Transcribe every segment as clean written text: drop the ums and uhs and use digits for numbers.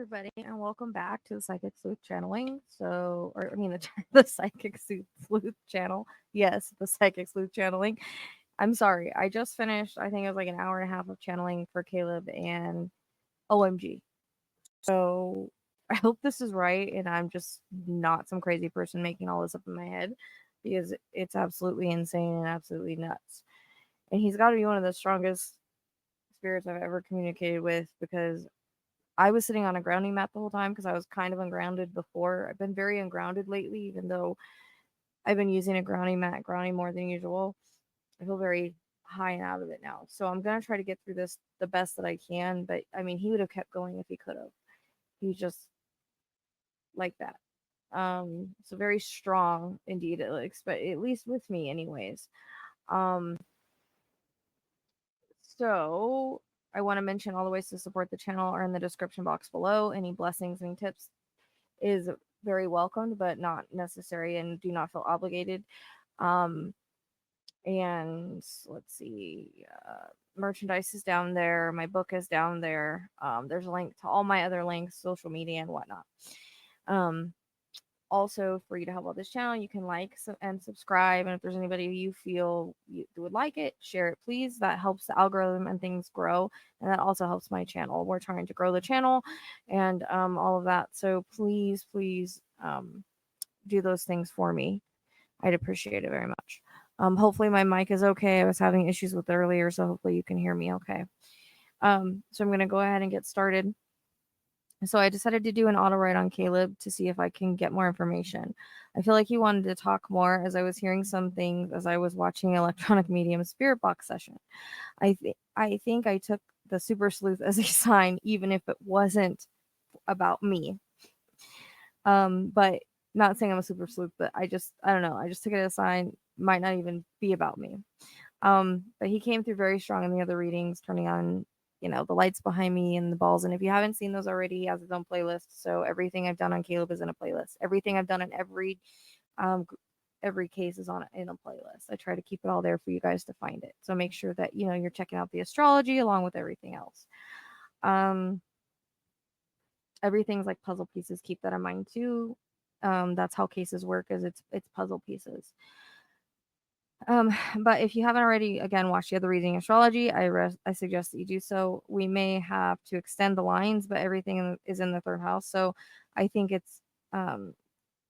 everybody, and welcome back to the Psychic Sleuth channeling. The Psychic Sleuth channel. Yes, the Psychic Sleuth channeling. I'm sorry, I just finished. I think it was like an hour and a half of channeling for Caleb and OMG. So I hope this is right, and I'm just not some crazy person making all this up in my head because it's absolutely insane and absolutely nuts. And he's got to be one of the strongest spirits I've ever communicated with because I was sitting on a grounding mat the whole time because I was kind of ungrounded before. I've been very ungrounded lately, even though I've been using a grounding mat, grounding more than usual. I feel very high and out of it now. So I'm going to try to get through this the best that I can. But I mean, he would have kept going if he could have. He's just like that. So very strong indeed, at least with me, anyways. Um, so I want to mention all the ways to support the channel are in the description box below. Any blessings and tips is very welcomed, but not necessary, and do not feel obligated. Um, and let's see, merchandise is down there. My book is down there. There's a link to all my other links, social media, and whatnot. Um, Also, for you to help out this channel, you can and subscribe. And if there's anybody you feel you would like it, share it, please. That helps the algorithm and things grow. And that also helps my channel. We're trying to grow the channel and all of that. So please do those things for me. I'd appreciate it very much. Hopefully my mic is okay. I was having issues with it earlier, so hopefully you can hear me okay. So I'm going to go ahead and get started. So I decided to do an auto write on Caleb to see if I can get more information. I feel like he wanted to talk more as I was hearing some things as I was watching electronic medium spirit box session. I think I took the super sleuth as a sign, even if it wasn't about me. But not saying I'm a super sleuth, but I don't know. I just took it as a sign, might not even be about me. But he came through very strong in the other readings, turning on, the lights behind me and the balls. And if you haven't seen those already, he has his own playlist. So everything I've done on Caleb is in a playlist. Everything I've done in um every case is in a playlist. I try to keep it all there for you guys to find it. So make sure that you're checking out the astrology along with everything else. Um, Everything's like puzzle pieces. Keep that in mind too. That's how cases work. Is it's puzzle pieces. But if you haven't already, again, watched the other reading astrology, I suggest that you do so. We may have to extend the lines, but everything is in the third house, so I think it's um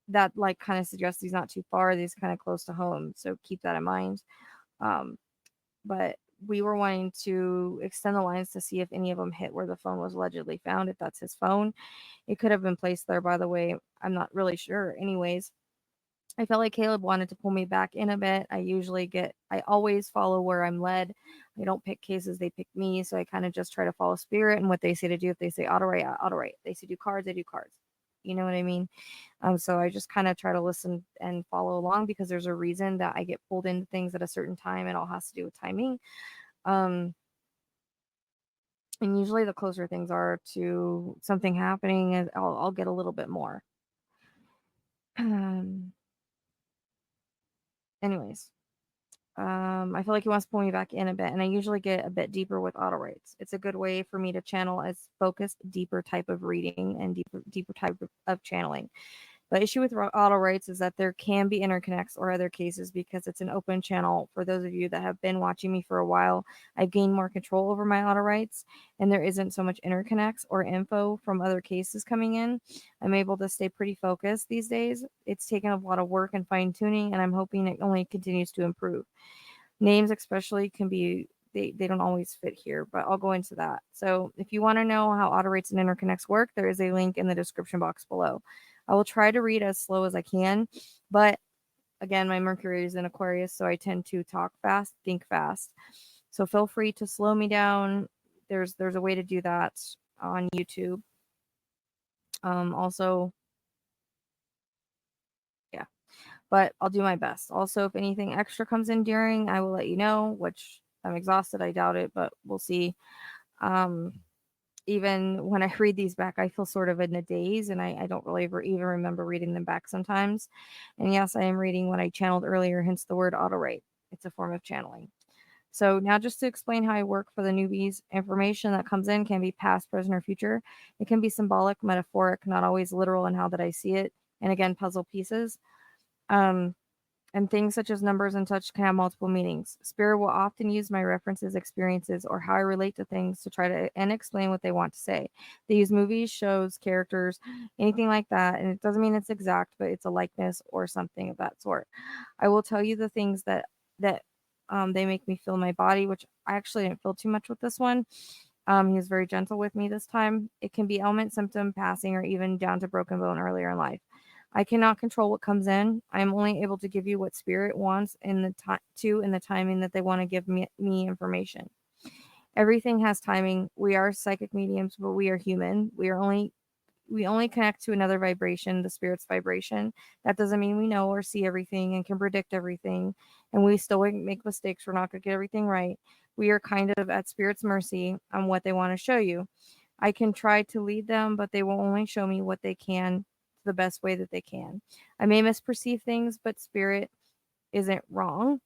that like kind of suggests he's not too far. He's kind of close to home, so keep that in mind. Um, but we were wanting to extend the lines to see if any of them hit where the phone was allegedly found. If that's his phone, it could have been placed there. By the way, I'm not really sure. Anyways, I felt like Caleb wanted to pull me back in a bit. I always follow where I'm led. I don't pick cases, they pick me. So I kind of just try to follow spirit and what they say to do. If they say Autowrite, Autowrite. They say do cards, I do cards. You know what I mean? So I just kind of try to listen and follow along because there's a reason that I get pulled into things at a certain time. It all has to do with timing. Um, and usually the closer things are to something happening, I'll get a little bit more. Um, Anyways, I feel like he wants to pull me back in a bit, and I usually get a bit deeper with auto writes. It's a good way for me to channel as focused, deeper type of reading and deeper type of channeling. The issue with auto writes is that there can be interconnects or other cases because it's an open channel. For those of you that have been watching me for a while, I've gained more control over my auto writes, and there isn't so much interconnects or info from other cases coming in. I'm able to stay pretty focused these days. It's taken a lot of work and fine tuning, and I'm hoping it only continues to improve. Names, especially, can be they don't always fit here, but I'll go into that. So if you want to know how auto rates and interconnects work, there is a link in the description box below. I will try to read as slow as I can, but again, my Mercury is in Aquarius, so I tend to talk fast, think fast. So feel free to slow me down. There's a way to do that on YouTube. Also, yeah, but I'll do my best. Also, if anything extra comes in during, I will let you know, which I'm exhausted. I doubt it, but we'll see. Um, Even when I read these back, I feel sort of in a daze and I don't really even remember reading them back sometimes. And yes, I am reading what I channeled earlier, hence the word auto write. It's a form of channeling. So now just to explain how I work for the newbies, information that comes in can be past, present, or future. It can be symbolic, metaphoric, not always literal in how that I see it. And again, puzzle pieces. Um, and things such as numbers and touch can have multiple meanings. Spirit will often use my references, experiences, or how I relate to things to try to and explain what they want to say. They use movies, shows, characters, anything like that, and it doesn't mean it's exact, but it's a likeness or something of that sort. I will tell you the things that they make me feel in my body, which I actually didn't feel too much with this one. He was very gentle with me this time. It can be ailment, symptom, passing, or even down to broken bone earlier in life. I cannot control what comes in. I am only able to give you what spirit wants in the time to in the timing that they want to give me information. Everything has timing. We are psychic mediums, but we are human. We only connect to another vibration, the spirit's vibration. That doesn't mean we know or see everything and can predict everything. And we still make mistakes. We're not going to get everything right. We are kind of at spirit's mercy on what they want to show you. I can try to lead them, but they will only show me what they can the best way that they can. I may misperceive things, but spirit isn't wrong.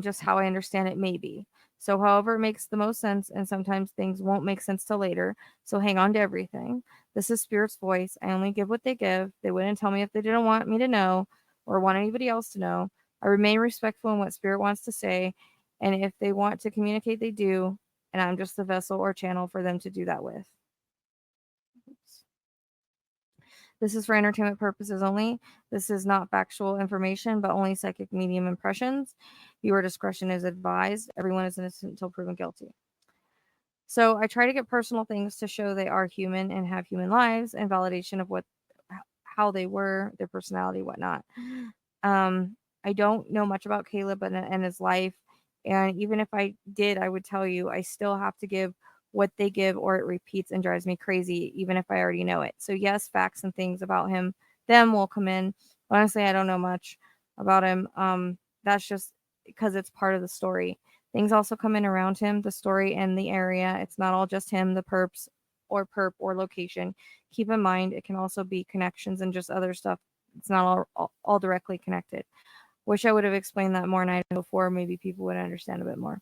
Just how I understand it may be. So, however, it makes the most sense, and sometimes things won't make sense till later. So, hang on to everything. This is Spirit's voice. I only give what they give. They wouldn't tell me if they didn't want me to know or want anybody else to know. I remain respectful in what Spirit wants to say, and if they want to communicate, they do. And I'm just the vessel or channel for them to do that with. Oops. This is for entertainment purposes only. This is not factual information, but only psychic medium impressions. Viewer discretion is advised. Everyone is innocent until proven guilty. So I try to get personal things to show they are human and have human lives and validation of how they were, their personality, whatnot. I don't know much about Caleb and his life, and even if I did, I would tell you I still have to give what they give, or it repeats and drives me crazy, even if I already know it. So yes, facts and things about them will come in. Honestly, I don't know much about him. That's just because it's part of the story. Things also come in around him, the story and the area. It's not all just him, the perp or location. Keep in mind, it can also be connections and just other stuff. It's not all directly connected. Wish I would have explained that more night before. Maybe people would understand a bit more.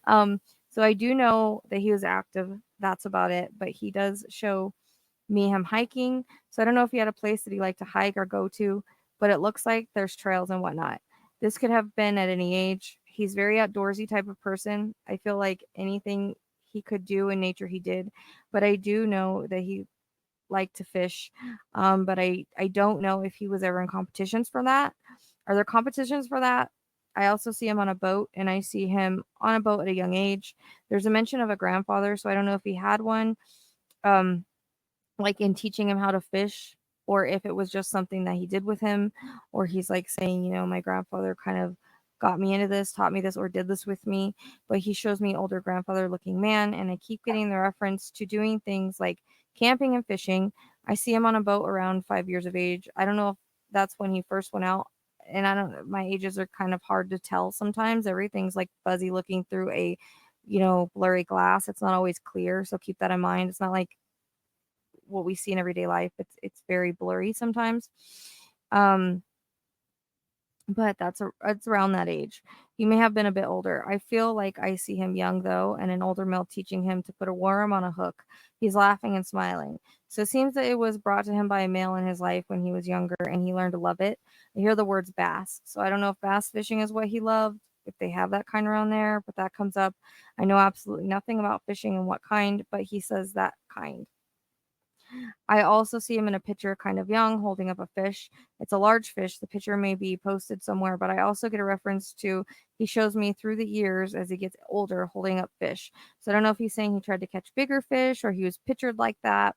um, so I do know that he was active. That's about it. But he does show me him hiking. So I don't know if he had a place that he liked to hike or go to, but it looks like there's trails and whatnot. This could have been at any age. He's very outdoorsy type of person. I feel like anything he could do in nature he did, but I do know that he liked to fish. But I don't know if he was ever in competitions for that. Are there competitions for that? I also see him on a boat, and I see him on a boat at a young age. There's a mention of a grandfather, so I don't know if he had one. Um, like in teaching him how to fish, or if it was just something that he did with him, or he's like saying, my grandfather kind of got me into this, taught me this, or did this with me. But he shows me older grandfather looking man, and I keep getting the reference to doing things like camping and fishing. I see him on a boat around 5 years of age. I don't know if that's when he first went out. And I don't, my ages are kind of hard to tell sometimes. Everything's like fuzzy looking through a, blurry glass. It's not always clear. So keep that in mind. It's not like what we see in everyday life. It's very blurry sometimes. Um, but it's around that age. He may have been a bit older. I feel like I see him young though, and an older male teaching him to put a worm on a hook. He's laughing and smiling. So it seems that it was brought to him by a male in his life when he was younger, and he learned to love it. I hear the words bass, so I don't know if bass fishing is what he loved, if they have that kind around there, but that comes up. I know absolutely nothing about fishing and what kind, but he says that kind. I also see him in a picture, kind of young, holding up a fish. It's a large fish. The picture may be posted somewhere, but I also get a reference to he shows me through the years as he gets older holding up fish. So I don't know if he's saying he tried to catch bigger fish or he was pictured like that.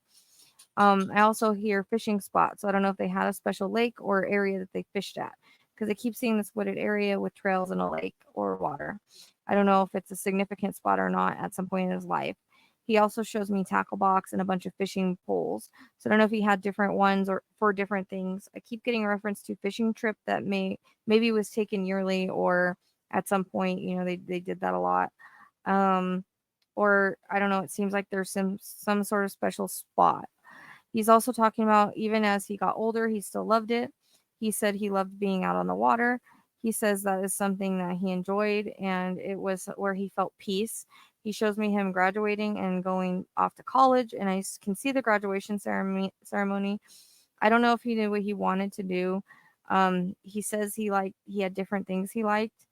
I also hear fishing spots. So I don't know if they had a special lake or area that they fished at, because I keep seeing this wooded area with trails and a lake or water. I don't know if it's a significant spot or not at some point in his life. He also shows me tackle box and a bunch of fishing poles. So I don't know if he had different ones or for different things. I keep getting a reference to fishing trip that maybe was taken yearly, or at some point, they did that a lot. Um, or I don't know, it seems like there's some sort of special spot. He's also talking about even as he got older, he still loved it. He said he loved being out on the water. He says that is something that he enjoyed and it was where he felt peace. He shows me him graduating and going off to college, and can see the graduation ceremony. I don't know if he knew what he wanted to do. He says he had different things he liked.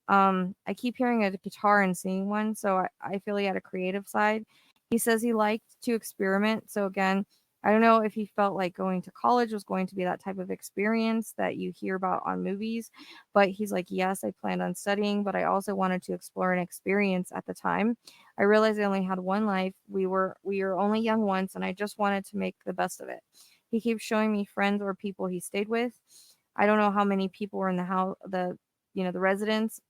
I keep hearing a guitar and seeing one, so I feel he had a creative side. He says he liked to experiment. So again, I don't know if he felt like going to college was going to be that type of experience that you hear about on movies, but he's like, yes, I planned on studying, but I also wanted to explore an experience at the time. I realized I only had one life. We were only young once, and I just wanted to make the best of it. He keeps showing me friends or people he stayed with. I don't know how many people were in the house, the residence,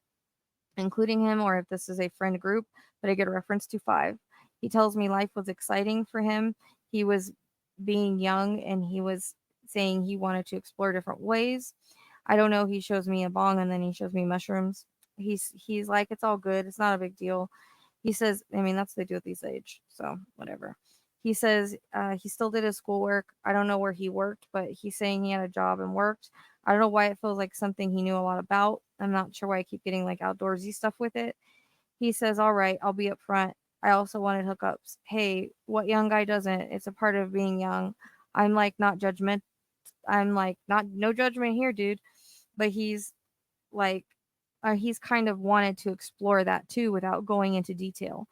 including him, or if this is a friend group, but I get a reference to five. He tells me life was exciting for him. He was being young and he was saying he wanted to explore different ways. I don't know. He shows me a bong and then he shows me mushrooms. He's like, it's all good. It's not a big deal. He says, I mean, that's what they do at these age, so whatever. He says he still did his schoolwork. I don't know where he worked, but he's saying he had a job and worked. I don't know why it feels like something he knew a lot about. I'm not sure why I keep getting like outdoorsy stuff with it. He says, all right, I'll be up front. I also wanted hookups. Hey, what young guy doesn't? It's a part of being young. I'm like, not judgment. I'm like, not, no judgment here, dude. But like, he's kind of wanted to explore that too without going into detail.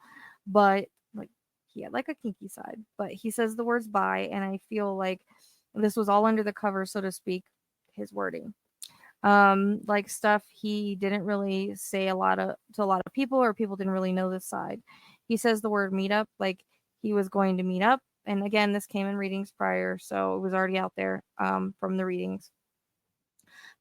But like, he had like a kinky side. But he says the words bye, and I feel like this was all under the cover, so to speak, his wording. Like stuff he didn't really say to a lot of people, or people didn't really know this side. He says the word meetup, like he was going to meet up. And again, this came in readings prior, so it was already out there from the readings.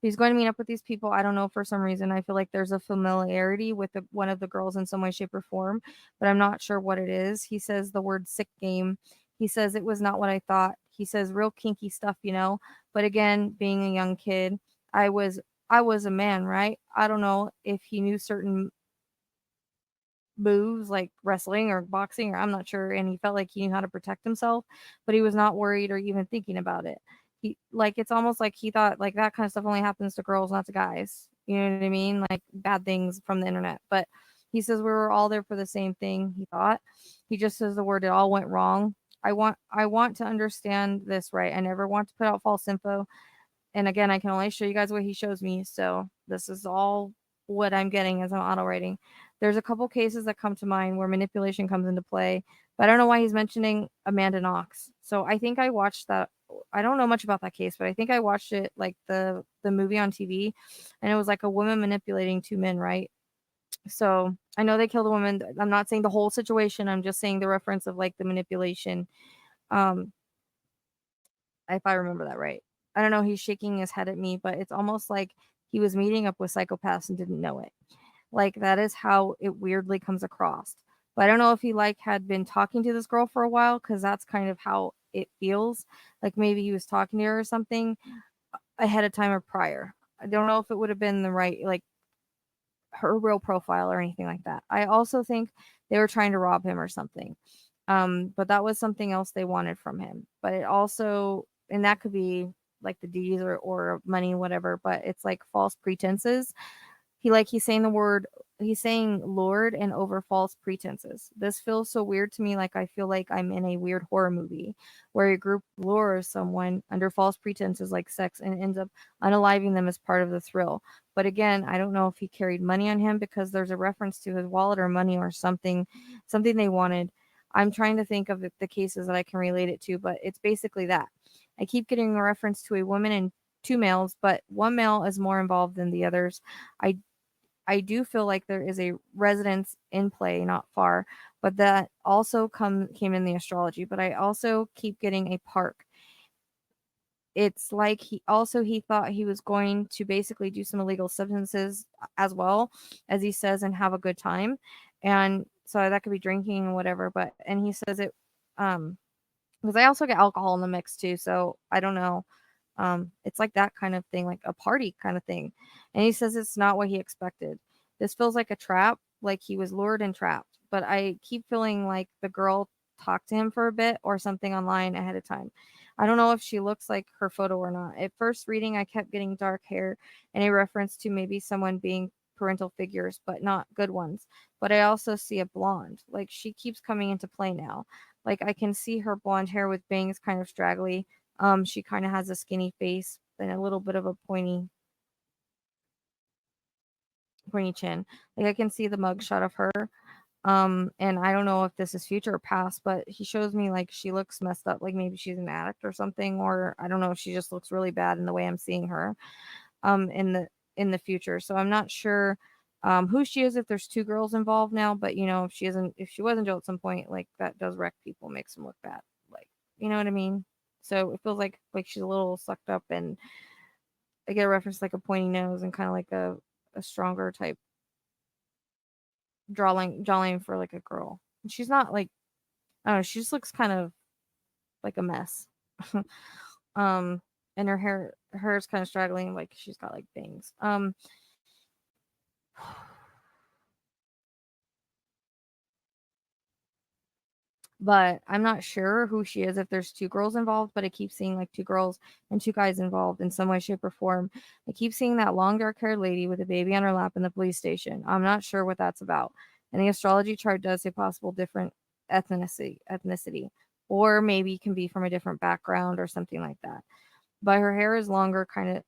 He's going to meet up with these people. I don't know, for some reason. I feel like there's a familiarity with one of the girls in some way, shape, or form, but I'm not sure what it is. He says the word sick game. He says it was not what I thought. He says real kinky stuff, you know. But again, being a young kid, I was I was a man, right? I don't know if he knew certain moves like wrestling or boxing, or I'm not sure, and he felt like he knew how to protect himself, but he was not worried or even thinking about it. He like it's almost like he thought like that kind of stuff only happens to girls, not to guys. You know what I mean? Like bad things from the internet. But he says we were all there for the same thing, he thought. He just says the word it all went wrong. I want to understand this right. I never want to put out false info. And again, I can only show you guys what he shows me. So this is all what I'm getting as I'm auto writing. There's a couple cases that come to mind where manipulation comes into play, but I don't know why he's mentioning Amanda Knox. So I think I watched that. I don't know much about that case, but I think I watched it like the movie on TV, and it was like a woman manipulating two men, right? So I know they killed a woman. I'm not saying the whole situation. I'm just saying the reference of like the manipulation. Um, if I remember that right. I don't know, he's shaking his head at me, but it's almost like he was meeting up with psychopaths and didn't know it. Like that is how it weirdly comes across. But I don't know if he like had been talking to this girl for a while, cuz that's kind of how it feels. Like maybe he was talking to her or something ahead of time or prior. I don't know if it would have been the right like her real profile or anything like that. I also think they were trying to rob him or something. But that was something else they wanted from him. But it also, and that could be like the deeds or money, whatever, but it's like false pretenses. He's saying the word, he's saying Lord and over false pretenses. This feels so weird to me. Like I feel like I'm in a weird horror movie where a group lures someone under false pretenses like sex and ends up unaliving them as part of the thrill. But again, I don't know if he carried money on him because there's a reference to his wallet or money or something they wanted. I'm trying to think of the cases that I can relate it to, but it's basically that. I keep getting a reference to a woman and two males, but one male is more involved than the others. I I do feel like there is a residence in play not far, but that also came in the astrology. But I also keep getting a park. It's like he thought he was going to basically do some illegal substances as well, as he says, and have a good time. And so that could be drinking and whatever. But and he says it um because I also get alcohol in the mix too, so I don't know. It's like that kind of thing, like a party kind of thing. And he says it's not what he expected. This feels like a trap, like he was lured and trapped. But I keep feeling like the girl. talk to him for a bit or something online ahead of time. I don't know if she looks like her photo or not. At first reading, I kept getting dark hair and a reference to maybe someone being parental figures, but not good ones. But I also see a blonde. Like she keeps coming into play now. Like I can see her blonde hair with bangs kind of straggly. She kind of has a skinny face and a little bit of a pointy chin. Like I can see the mugshot of her. And I don't know if this is future or past, but he shows me like she looks messed up, like maybe she's an addict or something, or I don't know if she just looks really bad in the way I'm seeing her in the future. So I'm not sure who she is if there's two girls involved now, but if she wasn't Jill at some point, like that does wreck people, makes them look bad. Like, you know what I mean? So it feels like she's a little sucked up, and I get a reference like a pointy nose and kind of like a stronger type jawline for like a girl. And she's not like, I don't know, she just looks kind of like a mess. um and her hair is kind of straggling, like she's got like bangs. But I'm not sure who she is if there's two girls involved, but I keep seeing like two girls and two guys involved in some way, shape, or form. I keep seeing that long dark haired lady with a baby on her lap in the police station. I'm not sure what that's about. And the astrology chart does say possible different ethnicity, or maybe can be from a different background or something like that. But her hair is longer, kind of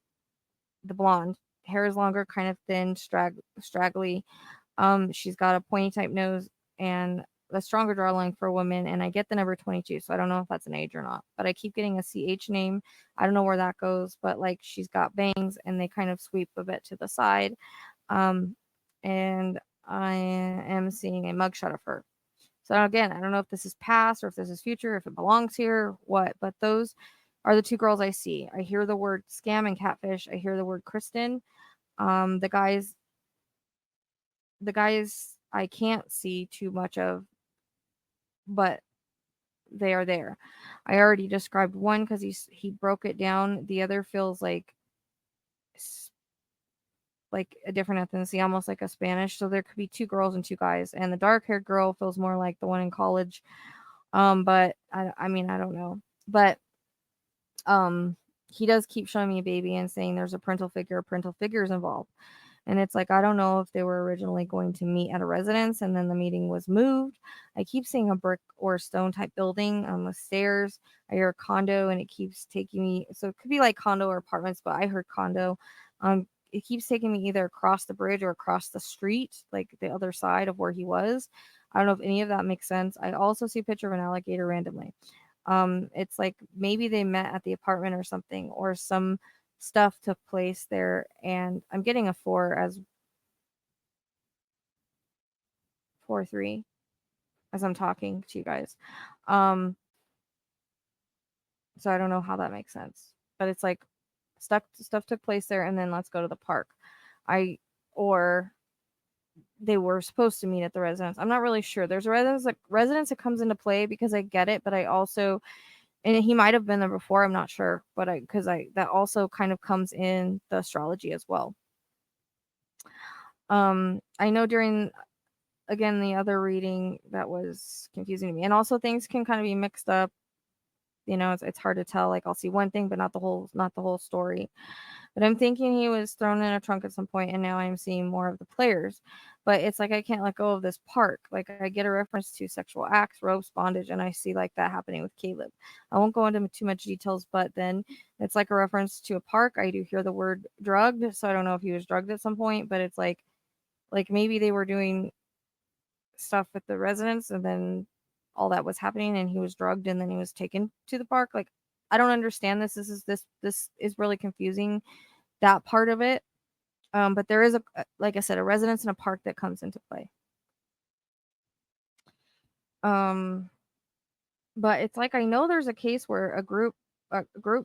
the blonde hair is longer, kind of thin, straggly. She's got a pointy type nose and a stronger jawline for a woman, and I get the number 22, so I don't know if that's an age or not. But I keep getting a CH name. I don't know where that goes, but like she's got bangs and they kind of sweep a bit to the side. Um, and I am seeing a mugshot of her. So again, I don't know if this is past or if this is future, if it belongs here, what, but those are the two girls I see. I hear the word scam and catfish. I hear the word Kristen. Um, the guys the guys I can't see too much of, but they are there. I already described one because he broke it down. The other feels like a different ethnicity, almost like a Spanish. So there could be two girls and two guys, and the dark haired girl feels more like the one in college. But I mean I don't know, but um, he does keep showing me a baby and saying there's a parental figures involved. And it's like, I don't know if they were originally going to meet at a residence and then the meeting was moved. I keep seeing a brick or stone type building on the stairs. I hear a condo and it keeps taking me. So it could be like condo or apartments, but I heard condo. It keeps taking me either across the bridge or across the street, like the other side of where he was. I don't know if any of that makes sense. I also see a picture of an alligator randomly. It's like maybe they met at the apartment or something, or some stuff took place there, and I'm getting a 4 as 4-3 as I'm talking to you guys. Um, so I don't know how that makes sense, but it's like stuff took place there, and then let's go to the park. I or they were supposed to meet at the residence. I'm not really sure. There's a residence that comes into play because I get it, but I also, and he might have been there before. I'm not sure, but I that also kind of comes in the astrology as well. I know during again the other reading that was confusing to me, and also things can kind of be mixed up. It's hard to tell. Like I'll see one thing, but not the whole story. But I'm thinking he was thrown in a trunk at some point, and now I'm seeing more of the players. But it's like I can't let go of this park. Like I get a reference to sexual acts, ropes, bondage, and I see like that happening with Caleb. I won't go into too much details, but then it's like a reference to a park. I do hear the word drugged, so I don't know if he was drugged at some point, but it's like maybe they were doing stuff with the residents, and then all that was happening, and he was drugged, and then he was taken to the park. Like I don't understand this. This is really confusing, that part of it. But there is like I said, a residence in a park that comes into play. Um, but it's like I know there's a case where a group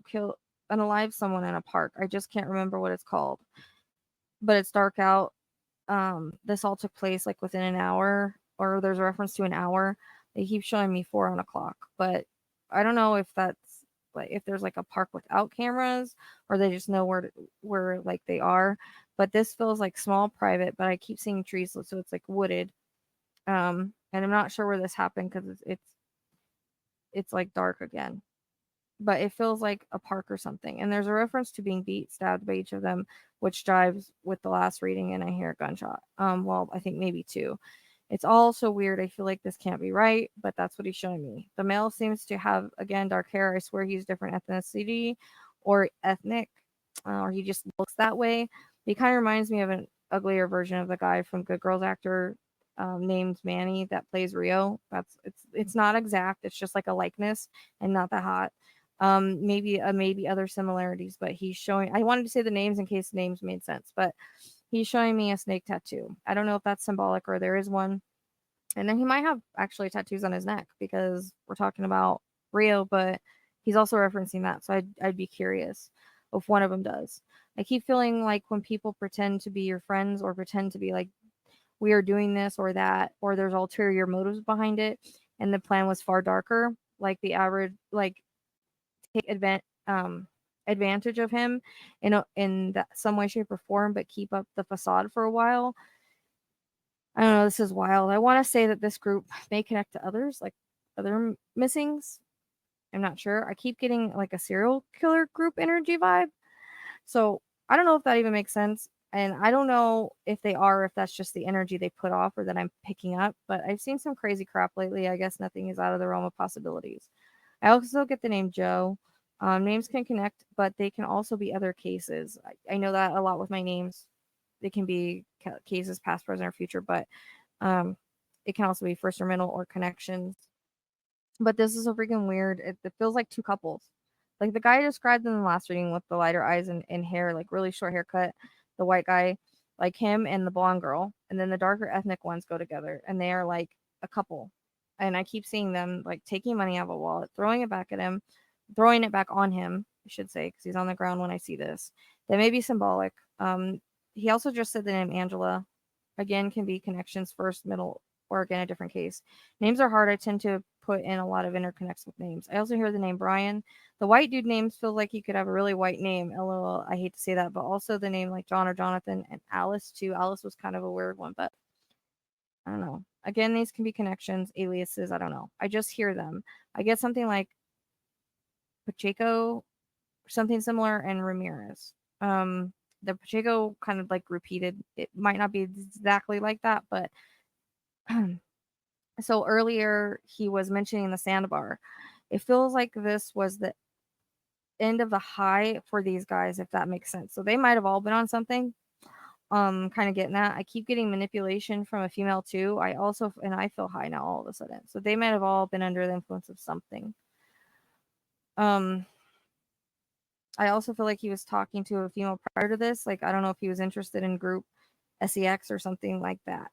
killed unalive someone in a park. I just can't remember what it's called. But it's dark out. This all took place like within an hour, or there's a reference to an hour. They keep showing me 4 on a clock, but I don't know if that's like if there's like a park without cameras, or they just know where like they are. But this feels like small private, but I keep seeing trees, so it's like wooded. And I'm not sure where this happened because it's it's like dark again, but it feels like a park or something. And there's a reference to being beat, stabbed by each of them, which jives with the last reading, and I hear a gunshot. Well, I think maybe two. It's all so weird. I feel like this can't be right, but that's what he's showing me. The male seems to have, again, dark hair. I swear he's different ethnicity or ethnic, or he just looks that way. He kind of reminds me of an uglier version of the guy from Good Girls actor named Manny that plays Rio. It's not exact. It's just like a likeness and not that hot. Maybe other similarities, but he's showing. I wanted to say the names in case names made sense, but he's showing me a snake tattoo. I don't know if that's symbolic or there is one. And then he might have actually tattoos on his neck because we're talking about Rio, but he's also referencing that. So I'd be curious if one of them does. I keep feeling like when people pretend to be your friends or pretend to be like, we are doing this or that, or there's ulterior motives behind it, and the plan was far darker, like the average, like take advantage of him some way, shape, or form, but keep up the facade for a while. I don't know. This is wild. I want to say that this group may connect to others, like other missings. I'm not sure. I keep getting like a serial killer group energy vibe. So I don't know if that even makes sense. And I don't know if they are, if that's just the energy they put off or that I'm picking up. But I've seen some crazy crap lately. I guess nothing is out of the realm of possibilities. I also get the name Joe. Names can connect, but they can also be other cases. I know that a lot with my names. They can be cases past, present, or future, but um, it can also be first or middle or connections. But this is so freaking weird. It feels like two couples. Like the guy I described in the last reading with the lighter eyes and hair, like really short haircut, the white guy, like him and the blonde girl, and then the darker ethnic ones go together, and they are like a couple. And I keep seeing them like taking money out of a wallet, throwing it back at him, throwing it back on him, I should say, because he's on the ground when I see this. That may be symbolic. He also just said the name Angela. Again, can be connections first, middle, or again a different case. Names are hard. I tend to put in a lot of interconnects with names. I also hear the name Brian. The white dude names feel like he could have a really white name. LOL. I hate to say that, but also the name like John or Jonathan and Alice too. Alice was kind of a weird one, but I don't know. Again, these can be connections, aliases. I don't know. I just hear them. I get something like Pacheco, something similar, and Ramirez. The Pacheco kind of like repeated. It might not be exactly like that, but so earlier he was mentioning the sandbar. It feels like this was the end of the high for these guys, if that makes sense. So they might have all been on something. Kind of getting that. I keep getting manipulation from a female too. I feel high now all of a sudden. So they might have all been under the influence of something. Um, I also feel like he was talking to a female prior to this. Like I don't know if he was interested in group sex or something like that.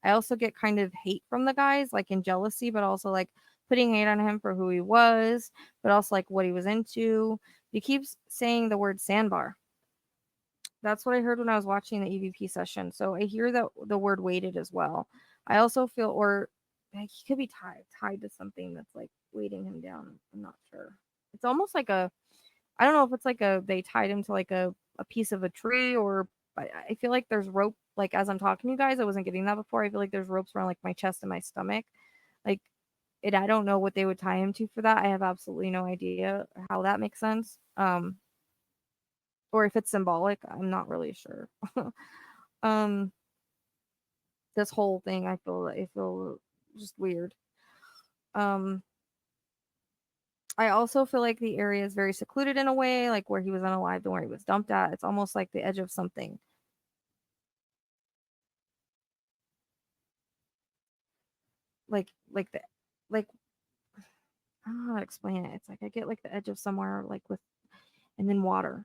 I also get kind of hate from the guys, like in jealousy, but also like putting hate on him for who he was, but also like what he was into. He keeps saying the word sandbar. That's what I heard when I was watching the EVP session. So I hear that the word weighted as well. I also feel, or like, he could be tied to something that's like weighting him down. I'm not sure. It's almost like I don't know if it's like they tied him to like a piece of a tree, or I feel like there's rope. Like as I'm talking to you guys, I wasn't getting that before. I feel like there's ropes around like my chest and my stomach. Like it, I don't know what they would tie him to for that. I have absolutely no idea how that makes sense. Or if it's symbolic, I'm not really sure. um, this whole thing, I feel just weird. Um, I also feel like the area is very secluded in a way, like where he was unalived and where he was dumped at. It's almost like the edge of something. Like the like I don't know how to explain it. It's like I get like the edge of somewhere like with and then water.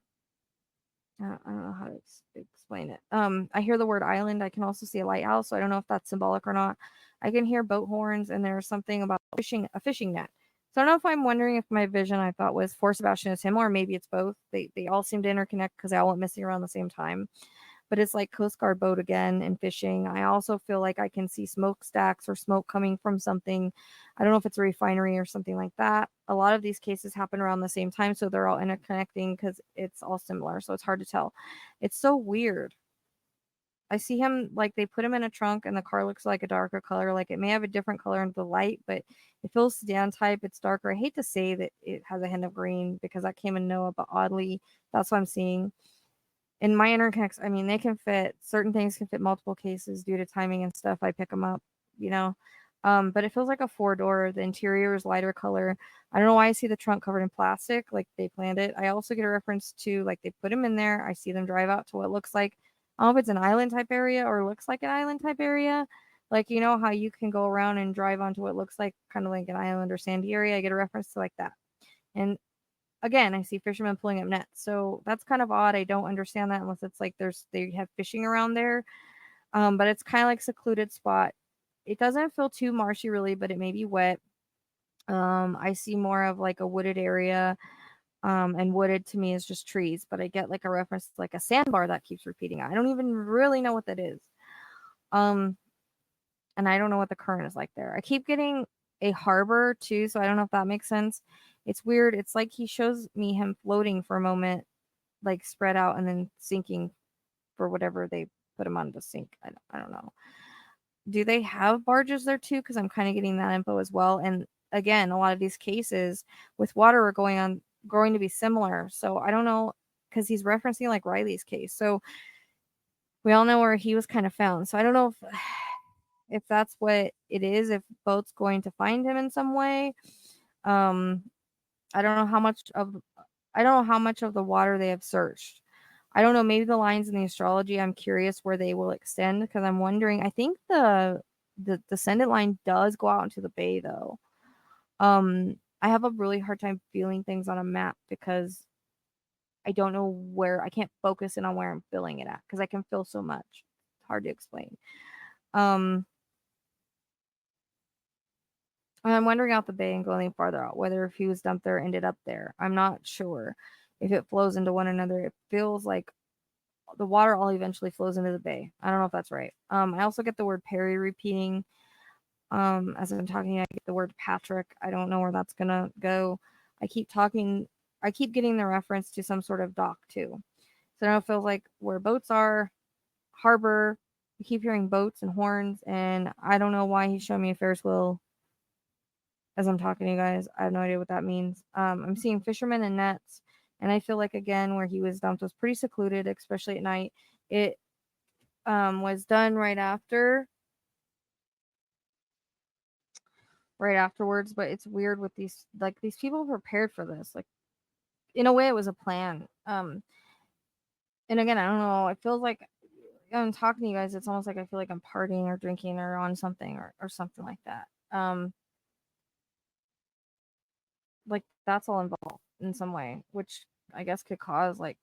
I don't know how to explain it. I hear the word island. I can also see a lighthouse. So I don't know if that's symbolic or not. I can hear boat horns, and there's something about a fishing net. So I don't know if I'm wondering if my vision I thought was for Sebastian is him, or maybe it's both. They all seem to interconnect because they all went missing around the same time. But it's like Coast Guard boat again and fishing. I also feel like I can see smokestacks or smoke coming from something. I don't know if it's a refinery or something like that. A lot of these cases happen around the same time, so they're all interconnecting because it's all similar. So it's hard to tell. It's so weird. I see him like they put him in a trunk and the car looks like a darker color. Like it may have a different color in the light, but it feels sedan type. It's darker. I hate to say that it has a hint of green because that came in Noah, but oddly, that's what I'm seeing. In my interconnects, I mean, they can fit certain things can fit multiple cases due to timing and stuff. I pick them up, you know. But it feels like a four door. The interior is lighter color. I don't know why I see the trunk covered in plastic, like they planned it. I also get a reference to like they put them in there. I see them drive out to what looks like, I don't know if it's an island type area or looks like an island type area. Like you know how you can go around and drive onto what looks like kind of like an island or sandy area. I get a reference to like that. And again, I see fishermen pulling up nets. So that's kind of odd. I don't understand that unless it's like they have fishing around there. But it's kind of like secluded spot. It doesn't feel too marshy really, but it may be wet. I see more of like a wooded area. And wooded to me is just trees, but I get like a reference to like a sandbar that keeps repeating. I don't even really know what that is. Um, and I don't know what the current is like there. I keep getting a harbor too, so I don't know if that makes sense. It's weird. It's like he shows me him floating for a moment, like spread out and then sinking for whatever they put him on to sink. I don't know. Do they have barges there too? Because I'm kind of getting that info as well. And again, a lot of these cases with water are going to be similar. So I don't know because he's referencing like Riley's case. So we all know where he was kind of found. So I don't know if that's what it is. If boat's going to find him in some way. Um, I don't know how much of I don't know how much of the water they have searched. I don't know, maybe the lines in the astrology, I'm curious where they will extend because I'm wondering. I think the descendant line does go out into the bay though. I have a really hard time feeling things on a map because I don't know where I can't focus in on where I'm feeling it at because I can feel so much. It's hard to explain. Um, and I'm wondering out the bay and going farther out, whether if he was dumped there, ended up there. I'm not sure if it flows into one another. It feels like the water all eventually flows into the bay. I don't know if that's right. I also get the word Perry repeating. As I'm talking, I get the word Patrick. I don't know where that's gonna go. I keep talking. I keep getting the reference to some sort of dock too. So now it feels like where boats are, harbor. I keep hearing boats and horns, and I don't know why he's showing me a Ferris wheel as I'm talking to you guys. I have no idea what that means. I'm seeing fishermen and nets, and I feel like again where he was dumped was pretty secluded, especially at night. It was done right afterwards, but it's weird with these people prepared for this. Like in a way, it was a plan. And again, I don't know. It feels like I'm talking to you guys. It's almost like I feel like I'm partying or drinking or on something or something like that. Like that's all involved in some way, which I guess could cause like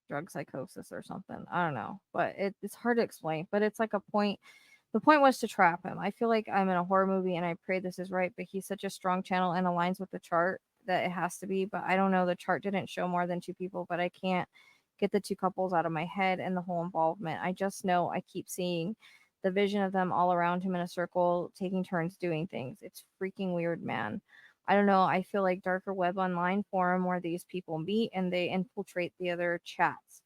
drug psychosis or something. I don't know, but it's hard to explain. But it's like a point. The point was to trap him. I feel like I'm in a horror movie, and I pray this is right. But he's such a strong channel and aligns with the chart that it has to be. But I don't know. The chart didn't show more than two people, but I can't get the two couples out of my head and the whole involvement. I just know I keep seeing the vision of them all around him in a circle, taking turns doing things. It's freaking weird, man. I don't know. I feel like darker web online forum where these people meet and they infiltrate the other chats.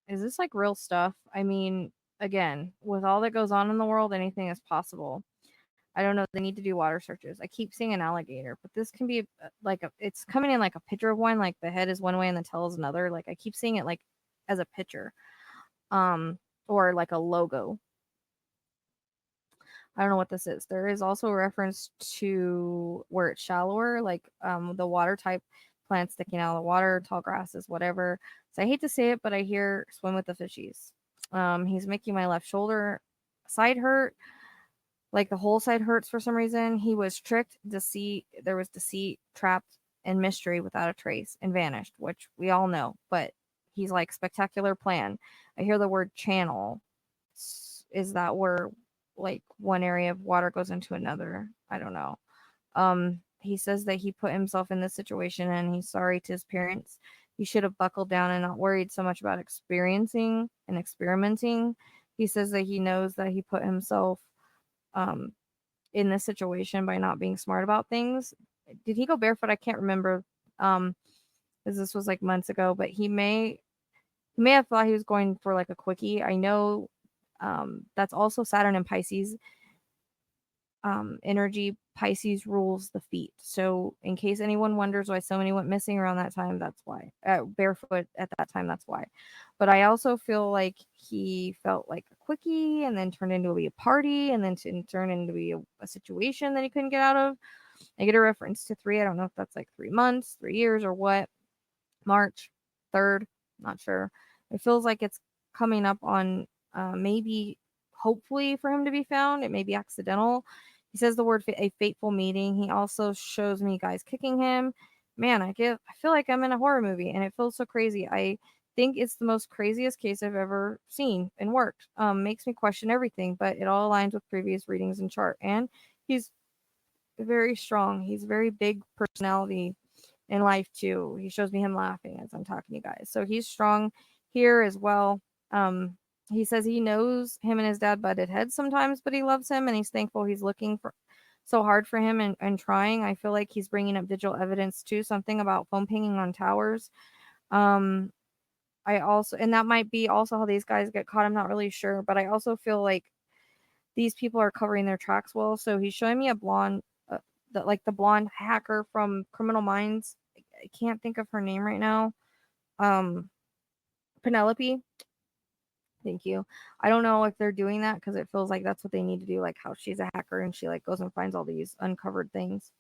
Is this like real stuff? I mean, again, with all that goes on in the world, anything is possible. I don't know. They need to do water searches. I keep seeing an alligator, but this can be it's coming in like a picture of one. Like the head is one way and the tail is another. Like I keep seeing it like as a picture, or like a logo. I don't know what this is. There is also a reference to where it's shallower, like the water type plants sticking out of the water, tall grasses, whatever. So I hate to say it, but I hear swim with the fishies. He's making my left shoulder side hurt, like the whole side hurts for some reason. He was tricked, deceit. There was deceit, trapped, and mystery without a trace, and vanished, which we all know. But he's like spectacular plan. I hear the word channel. Is that where like one area of water goes into another? I don't know. He says that he put himself in this situation and he's sorry to his parents. He should have buckled down and not worried so much about experiencing and experimenting. He says that he knows that he put himself um in this situation by not being smart about things. Did he go barefoot? I can't remember. Because this was like months ago, but he may. He may have thought he was going for like a quickie. I know that's also Saturn and Pisces energy. Pisces rules the feet. So, in case anyone wonders why so many went missing around that time, that's why. Barefoot at that time, that's why. But I also feel like he felt like a quickie and then turned into a party and then turned into a situation that he couldn't get out of. I get a reference to 3. I don't know if that's like 3 months, 3 years, or what. March 3rd, not sure. It feels like it's coming up on maybe, hopefully, for him to be found. It may be accidental. He says the word a fateful meeting. He also shows me guys kicking him. Man, I feel like I'm in a horror movie, and it feels so crazy. I think it's the most craziest case I've ever seen and worked. Makes me question everything, but it all aligns with previous readings and chart. And he's very strong. He's a very big personality in life too. He shows me him laughing as I'm talking to you guys. So he's strong here as well. Um, he says he knows him and his dad butted heads sometimes, but he loves him and he's thankful he's looking for so hard for him and trying. I feel like he's bringing up digital evidence too, something about phone pinging on towers. Um, I also, and that might be also how these guys get caught. I'm not really sure, but I also feel like these people are covering their tracks well. So he's showing me a blonde, the blonde hacker from Criminal Minds. I can't think of her name right now. Um, Penelope. Thank you. I don't know if they're doing that because it feels like that's what they need to do. Like how she's a hacker and she like goes and finds all these uncovered things.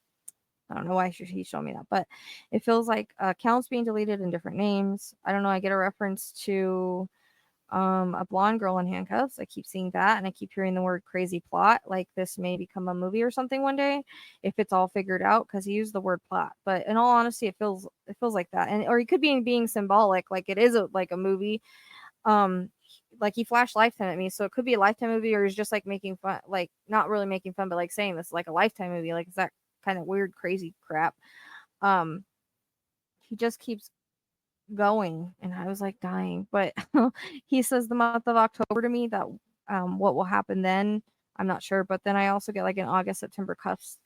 I don't know why he showed me that, but it feels like accounts being deleted in different names. I don't know. I get a reference to a blonde girl in handcuffs. I keep seeing that and I keep hearing the word crazy plot, like this may become a movie or something one day if it's all figured out, because he used the word plot. But in all honesty, it feels like that. And or he could be being symbolic, like it is like a movie. um like he flashed Lifetime at me, so it could be a Lifetime movie, or he's just like making fun, like not really making fun, but like saying this is like a Lifetime movie, like it's that kind of weird crazy crap. um he just keeps going and I was like dying. But he says the month of October to me, that what will happen then, I'm not sure. But then I also get like an August, September cusp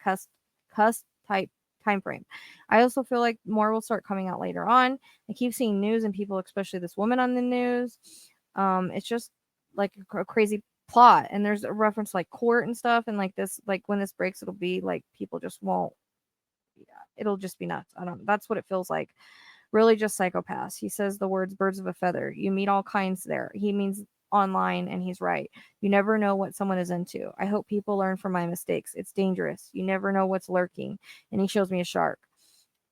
type time frame. I also feel like more will start coming out later on. I keep seeing news and people, especially this woman on the news. It's just like a crazy plot, and there's a reference to, like court and stuff, and like this, like when this breaks, it'll be like people just won't. Yeah, it'll just be nuts. I don't. That's what it feels like. Really just psychopaths. He says the words birds of a feather. You meet all kinds there. He means online, and he's right. You never know what someone is into. I hope people learn from my mistakes. It's dangerous. You never know what's lurking. And he shows me a shark.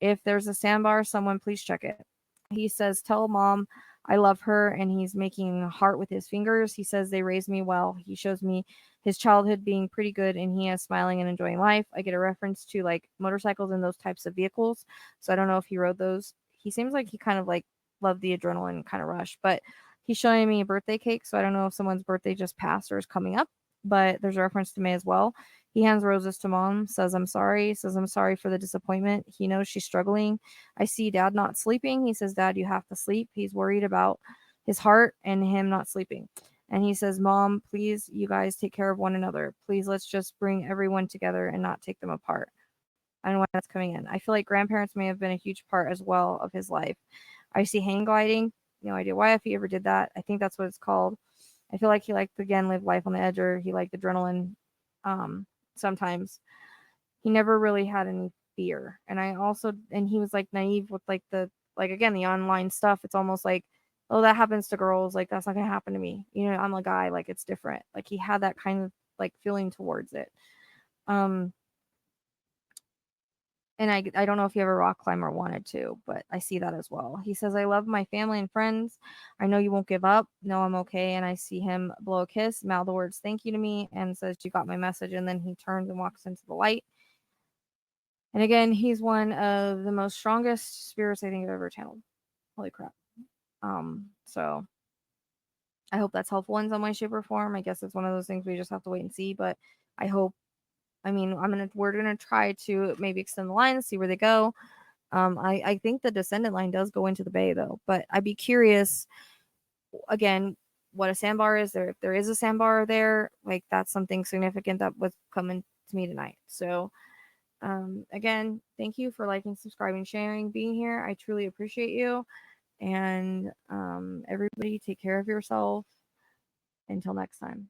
If there's a sandbar, someone please check it. He says, tell mom I love her, and he's making a heart with his fingers. He says they raised me well. He shows me his childhood being pretty good, and he is smiling and enjoying life. I get a reference to like motorcycles and those types of vehicles. So I don't know if he rode those. He seems like he kind of like loved the adrenaline kind of rush, but he's showing me a birthday cake. So I don't know if someone's birthday just passed or is coming up, but there's a reference to May as well. He hands roses to mom, says I'm sorry for the disappointment. He knows she's struggling. I see dad not sleeping. He says, Dad, you have to sleep. He's worried about his heart and him not sleeping. And he says, Mom, please, you guys take care of one another. Please, let's just bring everyone together and not take them apart. I don't know why that's coming in. I feel like grandparents may have been a huge part as well of his life. I see hang gliding. No idea why, if he ever did that. I think that's what it's called. I feel like he liked to, again, live life on the edge, or he liked adrenaline. Sometimes he never really had any fear. And he was like naive with like again, the online stuff. It's almost like, oh, that happens to girls, like that's not gonna happen to me, I'm a guy, like it's different. Like he had that kind of like feeling towards it. um and I don't know if he ever rock climber wanted to, but I see that as well. He says, I love my family and friends. I know you won't give up. No, I'm okay. And I see him blow a kiss, mouth the words thank you to me, and says, you got my message. And then he turns and walks into the light. And again, he's one of the most strongest spirits I think I've ever channeled. Holy crap. So I hope that's helpful in some way, shape, or form. I guess it's one of those things we just have to wait and see. But I hope, I mean, we're gonna try to maybe extend the line and see where they go. I think the descendant line does go into the bay though, but I'd be curious again what a sandbar is there. If there is a sandbar there, like that's something significant that was coming to me tonight. So again, thank you for liking, subscribing, sharing, being here. I truly appreciate you. And everybody take care of yourself. Until next time.